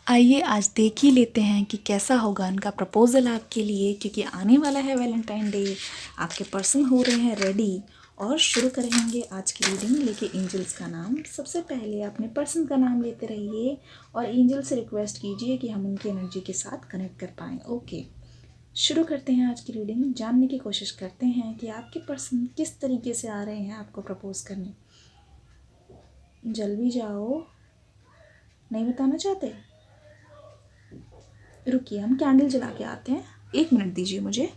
आइए आज देख ही लेते हैं कि कैसा होगा उनका प्रपोज़ल आपके लिए, क्योंकि आने वाला है वैलेंटाइन डे। आपके पर्सन हो रहे हैं रेडी और शुरू करेंगे आज की रीडिंग लेके एंजल्स का नाम। सबसे पहले अपने पर्सन का नाम लेते रहिए और एंजल से रिक्वेस्ट कीजिए कि हम उनकी एनर्जी के साथ कनेक्ट कर पाएँ। ओके, शुरू करते हैं आज की रीडिंग। जानने की कोशिश करते हैं कि आपके पर्सन किस तरीके से आ रहे हैं आपको प्रपोज़ करने। जल्दी जाओ, नहीं बताना चाहते? रुकिए, हम कैंडल जला के आते हैं, 1 मिनट दीजिए मुझे।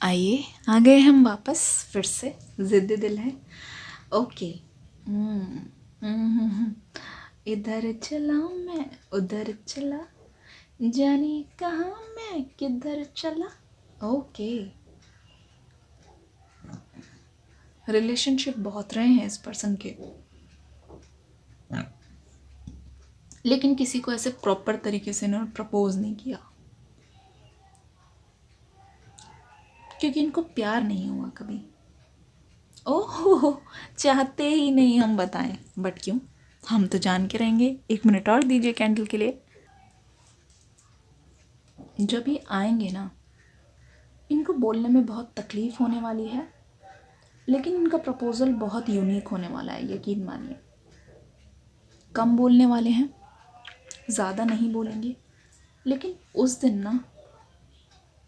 आइए, आ गए हम वापस फिर से, ज़िद्दी दिल है। ओके, इधर चला मैं उधर चला, जाने कहाँ मैं किधर चला। ओके, रिलेशनशिप बहुत रहे हैं इस पर्सन के, लेकिन किसी को ऐसे प्रॉपर तरीके से इन्होंने प्रपोज नहीं किया, क्योंकि इनको प्यार नहीं हुआ कभी। ओह, चाहते ही नहीं हम बताएं, बट क्यों, हम तो जान के रहेंगे। 1 मिनट और दीजिए कैंडल के लिए। जब ये आएंगे ना, इनको बोलने में बहुत तकलीफ़ होने वाली है, लेकिन इनका प्रपोज़ल बहुत यूनिक होने वाला है, यकीन मानिए। कम बोलने वाले हैं, ज़्यादा नहीं बोलेंगे, लेकिन उस दिन ना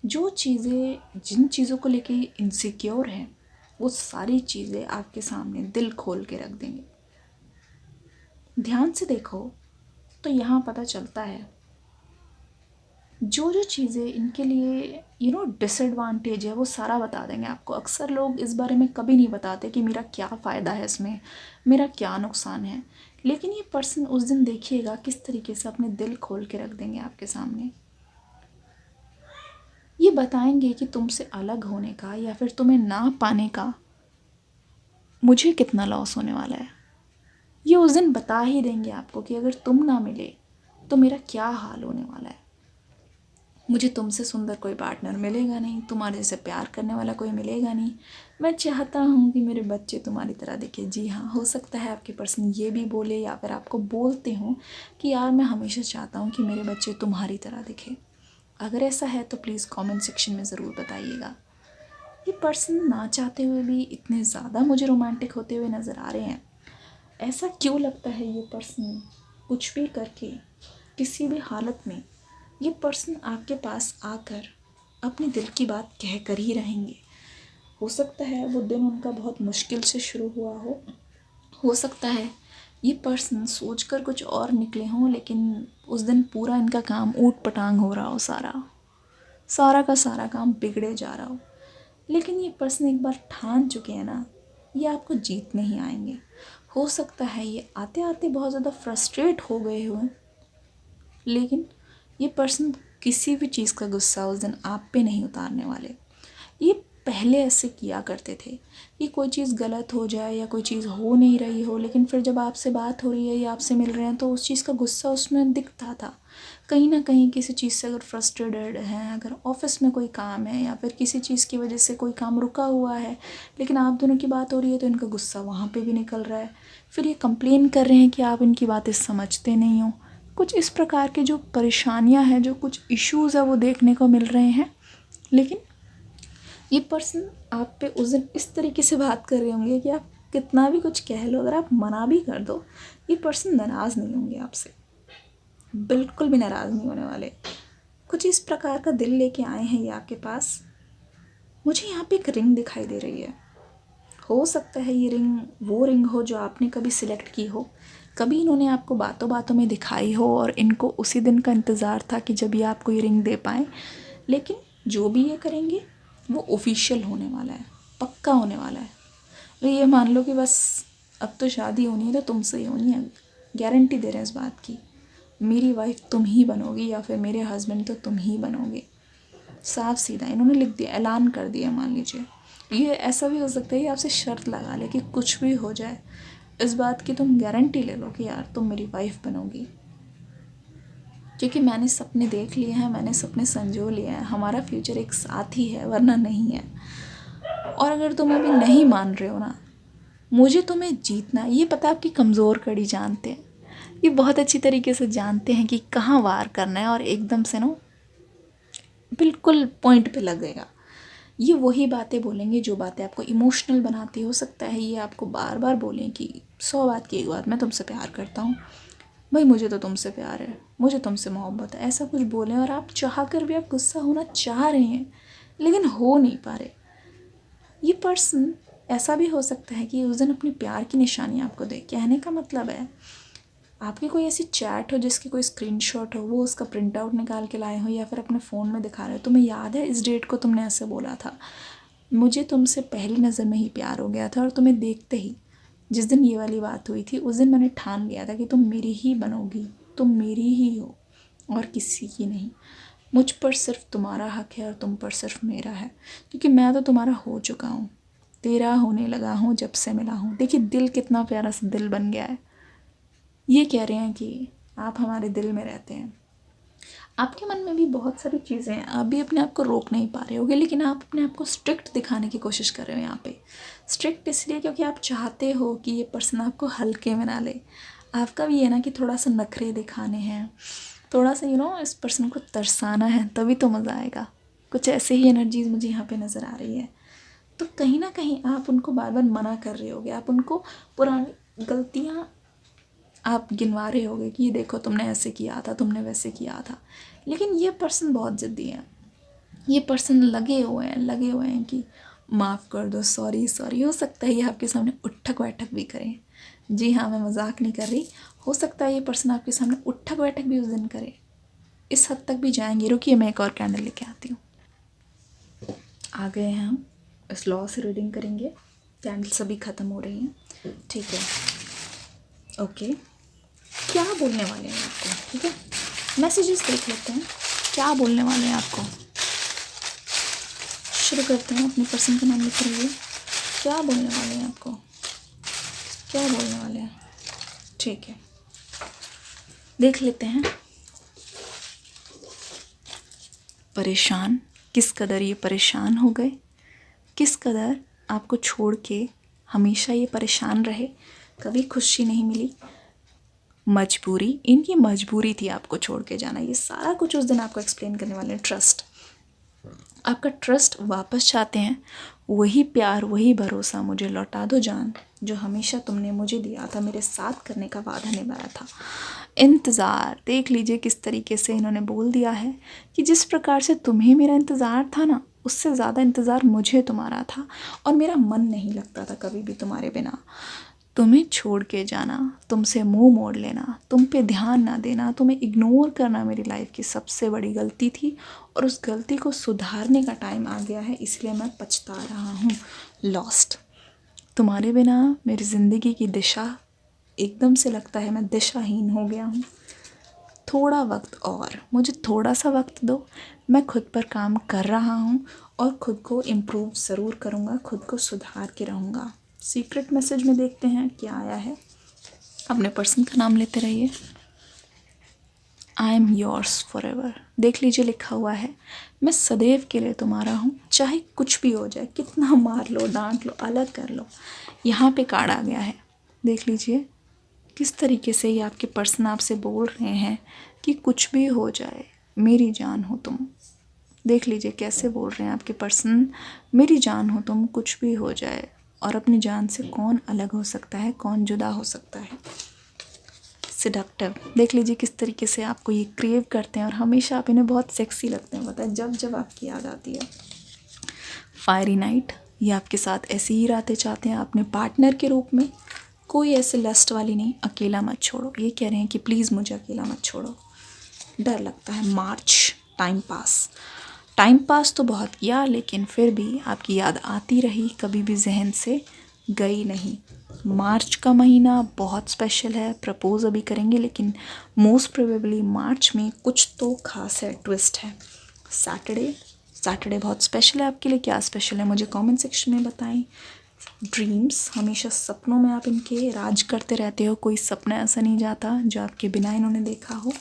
जो चीज़ें, जिन चीज़ों को लेके इनसिक्योर हैं, वो सारी चीज़ें आपके सामने दिल खोल के रख देंगे। ध्यान से देखो तो यहाँ पता चलता है जो जो चीज़ें इनके लिए डिसएडवांटेज है, वो सारा बता देंगे आपको। अक्सर लोग इस बारे में कभी नहीं बताते कि मेरा क्या फ़ायदा है इसमें, मेरा क्या नुकसान है, लेकिन ये पर्सन उस दिन देखिएगा किस तरीके से अपने दिल खोल के रख देंगे आपके सामने। ये बताएंगे कि तुमसे अलग होने का या फिर तुम्हें ना पाने का मुझे कितना लॉस होने वाला है। ये उस दिन बता ही देंगे आपको कि अगर तुम ना मिले तो मेरा क्या हाल होने वाला है। मुझे तुमसे सुंदर कोई पार्टनर मिलेगा नहीं, तुम्हारे जैसे प्यार करने वाला कोई मिलेगा नहीं। मैं चाहता हूँ कि मेरे बच्चे तुम्हारी तरह दिखे। जी हाँ, हो सकता है आपके पर्सन ये भी बोले या फिर आपको बोलते हो कि यार मैं हमेशा चाहता हूँ कि मेरे बच्चे तुम्हारी तरह दिखे। अगर ऐसा है तो प्लीज़ कमेंट सेक्शन में ज़रूर बताइएगा। ये पर्सन ना चाहते हुए भी इतने ज़्यादा मुझे रोमांटिक होते हुए नज़र आ रहे हैं। ऐसा क्यों लगता है ये पर्सन कुछ भी करके, किसी भी हालत में ये पर्सन आपके पास आकर अपने दिल की बात कह कर ही रहेंगे। हो सकता है वो दिन उनका बहुत मुश्किल से शुरू हुआ हो सकता है ये पर्सन सोचकर कुछ और निकले हों, लेकिन उस दिन पूरा इनका काम ऊट पटांग हो रहा हो, सारा का सारा काम बिगड़े जा रहा हो। लेकिन ये पर्सन एक बार ठान चुके हैं ना, ये आपको जीतने ही आएंगे। हो सकता है ये आते आते बहुत ज़्यादा फ्रस्ट्रेट हो गए हों, लेकिन ये पर्सन किसी भी चीज़ का गुस्सा उस दिन आप पे नहीं उतारने वाले। ये पहले ऐसे किया करते थे कि कोई चीज़ गलत हो जाए या कोई चीज़ हो नहीं रही हो, लेकिन फिर जब आपसे बात हो रही है या आपसे मिल रहे हैं तो उस चीज़ का गुस्सा उसमें दिखता था। कहीं ना कहीं किसी चीज़ से अगर फ्रस्ट्रेटेड हैं, अगर ऑफिस में कोई काम है या फिर किसी चीज़ की वजह से कोई काम रुका हुआ है, लेकिन आप दोनों की बात हो रही है तो इनका गुस्सा वहाँ पे भी निकल रहा है। फिर ये कंप्लेन कर रहे हैं कि आप इनकी बातें समझते नहीं हो। कुछ इस प्रकार के जो परेशानियां हैं, जो कुछ इश्यूज़ है वो देखने को मिल रहे हैं। लेकिन ये पर्सन आप पे उस दिन इस तरीके से बात कर रहे होंगे कि आप कितना भी कुछ कह लो, अगर आप मना भी कर दो, ये पर्सन नाराज़ नहीं होंगे आपसे, बिल्कुल भी नाराज़ नहीं होने वाले। कुछ इस प्रकार का दिल लेके आए हैं ये आपके पास। मुझे यहाँ पे एक रिंग दिखाई दे रही है। हो सकता है ये रिंग वो रिंग हो जो आपने कभी सिलेक्ट की हो, कभी इन्होंने आपको बातों बातों में दिखाई हो और इनको उसी दिन का इंतज़ार था कि जब ये आपको ये रिंग दे पाएँ। लेकिन जो भी ये करेंगे वो ऑफिशियल होने वाला है, पक्का होने वाला है। तो ये मान लो कि बस अब तो शादी होनी है तो तुमसे ही होनी है, गारंटी दे रहे हैं इस बात की। मेरी वाइफ तुम ही बनोगी या फिर मेरे हस्बैंड तो तुम ही बनोगे। साफ सीधा इन्होंने लिख दिया, ऐलान कर दिया। मान लीजिए ये ऐसा भी हो सकता है कि आपसे शर्त लगा ले कि कुछ भी हो जाए, इस बात की तुम गारंटी ले लो कि यार तुम मेरी वाइफ बनोगी, क्योंकि मैंने सपने देख लिए हैं, मैंने सपने संजो लिए हैं, हमारा फ्यूचर एक साथ ही है वरना नहीं है। और अगर तुम अभी नहीं मान रहे हो ना, मुझे तुम्हें जीतना, ये पता आपकी कमज़ोर कड़ी जानते हैं, ये बहुत अच्छी तरीके से जानते हैं कि कहाँ वार करना है और एकदम से ना बिल्कुल पॉइंट पे लगेगा। ये वही बातें बोलेंगे जो बातें आपको इमोशनल बनाती। हो सकता है ये आपको बार बार बोलें कि 100 बात की एक बात, मैं तुमसे प्यार करता हूँ, भाई मुझे तो तुमसे प्यार है, मुझे तुमसे मोहब्बत है, ऐसा कुछ बोलें और आप चाह कर भी आप गुस्सा होना चाह रहे हैं लेकिन हो नहीं पा रहे। ये पर्सन ऐसा भी हो सकता है कि उस दिन अपने प्यार की निशानी आपको दे। कहने का मतलब है आपकी कोई ऐसी चैट हो जिसकी कोई स्क्रीनशॉट हो, वो उसका प्रिंट आउट निकाल के लाए हो या फिर अपने फ़ोन में दिखा रहे हो, तुम्हें याद है इस डेट को तुमने ऐसे बोला था, मुझे तुमसे पहली नज़र में ही प्यार हो गया था और तुम्हें देखते ही जिस दिन ये वाली बात हुई थी उस दिन मैंने ठान लिया था कि तुम मेरी ही बनोगी, तुम मेरी ही हो और किसी की नहीं। मुझ पर सिर्फ तुम्हारा हक है और तुम पर सिर्फ मेरा है, क्योंकि मैं तो तुम्हारा हो चुका हूँ, तेरा होने लगा हूँ जब से मिला हूँ। देखिए दिल कितना प्यारा सा दिल बन गया है। ये कह रहे हैं कि आप हमारे दिल में रहते हैं। आपके मन में भी बहुत सारी चीज़ें हैं, आप भी अपने आप को रोक नहीं पा रहे होगे, लेकिन आप अपने आप को स्ट्रिक्ट दिखाने की कोशिश कर रहे हो यहाँ पे। स्ट्रिक्ट इसलिए क्योंकि आप चाहते हो कि ये पर्सन आपको हल्के में ना ले। आपका भी ये ना कि थोड़ा सा नखरे दिखाने हैं, थोड़ा सा इस पर्सन को तरसाना है, तभी तो मज़ा आएगा। कुछ ऐसे ही एनर्जीज मुझे यहाँ पे नज़र आ रही है। तो कहीं ना कहीं आप उनको बार बार मना कर रहे होगे, आप उनको पुरानी गलतियाँ आप गिनवा रहे होगे कि ये देखो तुमने ऐसे किया था, तुमने वैसे किया था। लेकिन ये पर्सन बहुत ज़िद्दी है। ये पर्सन लगे हुए हैं कि माफ़ कर दो, सॉरी सॉरी। हो सकता है ये आपके सामने उठक बैठक भी करें। जी हाँ, मैं मजाक नहीं कर रही। हो सकता है ये पर्सन आपके सामने उठक बैठक भी उस दिन करे। इस हद तक भी जाएंगे। रुकिए मैं एक और कैंडल लेके आती हूँ। आ गए हैं हम, इस लॉ से रीडिंग करेंगे। कैंडल सभी ख़त्म हो रही हैं, ठीक है। ओके, क्या बोलने वाले हैं आपको, ठीक है। मैसेजेस देख लेते हैं क्या बोलने वाले हैं आपको। शुरू करते हैं। अपने पर्सन का नाम लिख रही है। क्या बोलने वाले हैं आपको, क्या बोलने वाले हैं, ठीक है। देख लेते हैं। परेशान, किस कदर ये परेशान हो गए, किस कदर आपको छोड़ के हमेशा ये परेशान रहे, कभी खुशी नहीं मिली। मजबूरी, इनकी मजबूरी थी आपको छोड़ के जाना। ये सारा कुछ उस दिन आपको एक्सप्लेन करने वाले हैं। ट्रस्ट, आपका ट्रस्ट वापस चाहते हैं। वही प्यार, वही भरोसा मुझे लौटा दो जान, जो हमेशा तुमने मुझे दिया था, मेरे साथ करने का वादा निभाया था। इंतज़ार, देख लीजिए किस तरीके से इन्होंने बोल दिया है कि जिस प्रकार से तुम्हें मेरा इंतज़ार था ना, उससे ज़्यादा इंतज़ार मुझे तुम्हारा था और मेरा मन नहीं लगता था कभी भी तुम्हारे बिना। तुम्हें छोड़ के जाना, तुमसे मुंह मोड़ लेना, तुम पे ध्यान ना देना, तुम्हें इग्नोर करना मेरी लाइफ की सबसे बड़ी गलती थी और उस गलती को सुधारने का टाइम आ गया है, इसलिए मैं पछता रहा हूँ। लॉस्ट, तुम्हारे बिना मेरी ज़िंदगी की दिशा एकदम से लगता है मैं दिशाहीन हो गया हूँ। थोड़ा वक्त और, मुझे थोड़ा सा वक्त दो, मैं खुद पर काम कर रहा हूँ और खुद को इम्प्रूव ज़रूर करूँगा, खुद को सुधार के रहूँगा। सीक्रेट मैसेज में देखते हैं क्या आया है। अपने पर्सन का नाम लेते रहिए। I am yours for ever, देख लीजिए लिखा हुआ है मैं सदैव के लिए तुम्हारा हूँ, चाहे कुछ भी हो जाए, कितना मार लो, डांट लो, अलग कर लो। यहाँ पे कार्ड आ गया है, देख लीजिए किस तरीके से ये आपके पर्सन आपसे बोल रहे हैं कि कुछ भी हो जाए मेरी जान हो तुम। देख लीजिए कैसे बोल रहे हैं आपके पर्सन, मेरी जान हो तुम, कुछ भी हो जाए। और अपनी जान से कौन अलग हो सकता है, कौन जुदा हो सकता है। सिडक्टिव, देख लीजिए किस तरीके से आपको ये क्रेव करते हैं और हमेशा आप इन्हें बहुत सेक्सी लगते हैं, पता है, जब जब आपकी याद आती है। फायरी नाइट, ये आपके साथ ऐसी ही रातें चाहते हैं अपने पार्टनर के रूप में, कोई ऐसे लस्ट वाली नहीं। अकेला मत छोड़ो, ये कह रहे हैं कि प्लीज़ मुझे अकेला मत छोड़ो, डर लगता है। मार्च, टाइम पास, टाइम पास तो बहुत किया लेकिन फिर भी आपकी याद आती रही, कभी भी जहन से गई नहीं। मार्च का महीना बहुत स्पेशल है, प्रपोज अभी करेंगे लेकिन मोस्ट प्रोबेबली मार्च में कुछ तो खास है, ट्विस्ट है। सैटरडे, सैटरडे बहुत स्पेशल है आपके लिए। क्या स्पेशल है मुझे कमेंट सेक्शन में बताएं। ड्रीम्स, हमेशा सपनों में आप इनके राज करते रहते हो, कोई सपना ऐसा नहीं जाता जो आपके बिना इन्होंने देखा हो।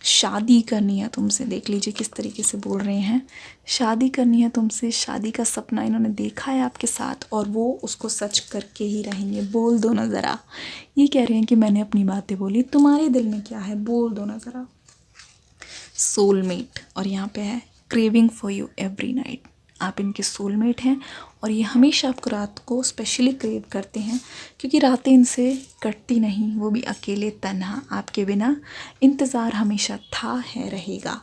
शादी करनी है तुमसे, देख लीजिए किस तरीके से बोल रहे हैं, शादी करनी है तुमसे, शादी का सपना इन्होंने देखा है आपके साथ और वो उसको सच करके ही रहेंगे। बोल दो ना ज़रा, ये कह रहे हैं कि मैंने अपनी बातें बोली, तुम्हारे दिल में क्या है बोल दो ना ज़रा। सोलमेट, और यहाँ पे है craving for you every night, आप इनके सोलमेट हैं और ये हमेशा आपको रात को स्पेशली क्रेव करते हैं, क्योंकि रातें इनसे कटती नहीं, वो भी अकेले तन्हा आपके बिना, इंतज़ार हमेशा था है रहेगा।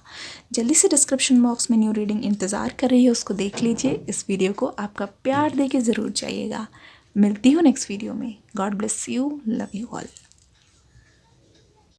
जल्दी से डिस्क्रिप्शन बॉक्स में न्यू रीडिंग इंतज़ार कर रही है, उसको देख लीजिए। इस वीडियो को आपका प्यार दे के ज़रूर जाइएगा। मिलती हूँ नेक्स्ट वीडियो में। God bless you, love you all.